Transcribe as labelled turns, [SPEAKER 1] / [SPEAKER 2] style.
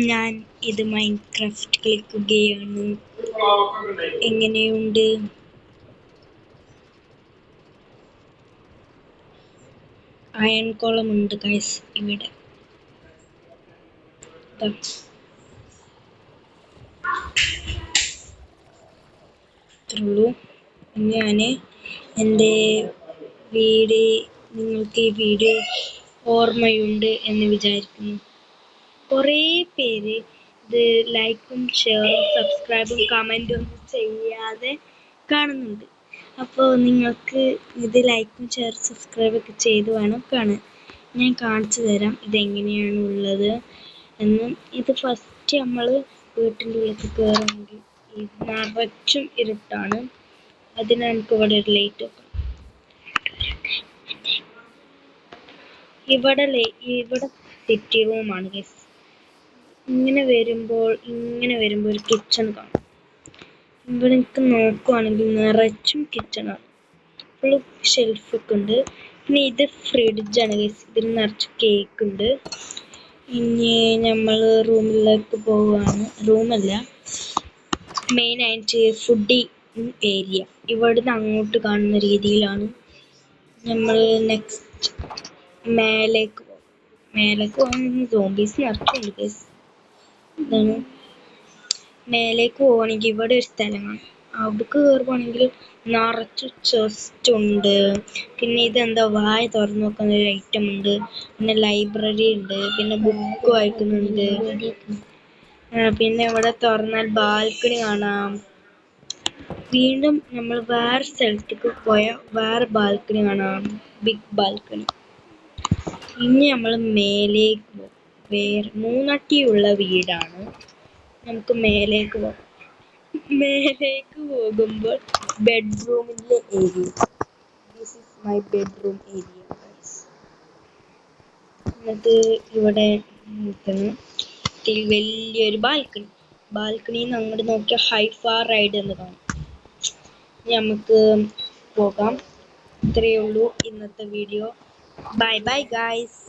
[SPEAKER 1] ഞാൻ ഇത് മൈൻക്രാഫ്റ്റ് കളിക്കുകയാണ്. എങ്ങനെയുണ്ട്? അയൺ കോളമുണ്ട് ഗൈസ് ഇവിടെ. ഞാൻ എൻ്റെ വീട് നിങ്ങൾക്ക് ഈ വീഡിയോ ഓർമ്മയുണ്ട് എന്ന് വിചാരിക്കുന്നു. കുറേ പേര് ഇത് ലൈക്കും ഷെയറും സബ്സ്ക്രൈബും കമൻറ്റും ചെയ്യാതെ കാണുന്നുണ്ട്. അപ്പോൾ നിങ്ങൾക്ക് ഇത് ലൈക്കും ഷെയർ സബ്സ്ക്രൈബൊക്കെ ചെയ്ത് വേണം കാണാൻ. ഞാൻ കാണിച്ചു തരാം ഇതെങ്ങനെയാണ് ഉള്ളത് എന്ന്. ഇത് ഫസ്റ്റ് നമ്മൾ വീട്ടിൻ്റെ ഉള്ളിലേക്ക് കയറുമെങ്കിൽ നിറച്ചും ഇരുട്ടാണ്. അതിന് നമുക്ക് ഇവിടെ ഒരു ലൈറ്റ് വെക്കാം. ഇവിടെ സിറ്റി റൂമാണ് ഗൈസ്. ഇങ്ങനെ വരുമ്പോൾ ഒരു കിച്ചൺ കാണും. ഇവിടെ എനിക്ക് നോക്കുവാണെങ്കിൽ നിറച്ചും കിച്ചണാണ്. ഫുള്ള് ഷെൽഫൊക്കെ ഉണ്ട്. പിന്നെ ഇത് ഫ്രിഡ്ജാണ് ഗൈസ്. ഇതിൽ നിറച്ച് കേക്ക് ഉണ്ട്. ഇനി നമ്മൾ റൂമിലേക്ക് പോവുകയാണ്. റൂമല്ല, മെയിനായിട്ട് ഫുഡിങ് ഏരിയ. ഇവിടുന്ന് അങ്ങോട്ട് കാണുന്ന രീതിയിലാണ്. നമ്മൾ നെക്സ്റ്റ് മേലേക്ക് പോകും. സോംബീസ് നിറച്ചുണ്ട് ഗൈസ്. ഇതാണ് മേലേക്ക് പോവുകയാണെങ്കിൽ ഇവിടെ ഒരു സ്ഥലമാണ്. അവിടേക്ക് കയറുകയാണെങ്കിൽ നിറച്ച് ചെസ്റ്റ് ഉണ്ട്. പിന്നെ ഇതെന്താ വായ തുറന്നു നോക്കുന്ന ഒരു ഐറ്റം ഉണ്ട്. പിന്നെ ലൈബ്രറി ഉണ്ട്. പിന്നെ ബുക്ക് വായിക്കുന്നുണ്ട്. പിന്നെ ഇവിടെ തുറന്നാൽ ബാൽക്കണി കാണാം. വീണ്ടും നമ്മൾ വേറെ സ്ഥലത്തേക്ക് പോയാൽ വേറെ ബാൽക്കണി കാണാം, ബിഗ് ബാൽക്കണി. ഇനി നമ്മൾ മേലേക്ക് പോകും. വേറെ 3 അടിയുള്ള വീടാണ്. നമുക്ക് മേലേക്ക് പോകാം. മേലേക്ക് പോകുമ്പോൾ ബെഡ്റൂമിൻ്റെ area. This is my bedroom area. എന്നിട്ട് ഇവിടെ വലിയൊരു ബാൽക്കണിയിൽ നിന്ന് അങ്ങോട്ട് നോക്കിയാൽ ഹൈഫാ റൈഡ് എന്ന് കാണും. നമുക്ക് പോകാം. ഇത്രയേ ഉള്ളൂ ഇന്നത്തെ വീഡിയോ. Bye bye guys.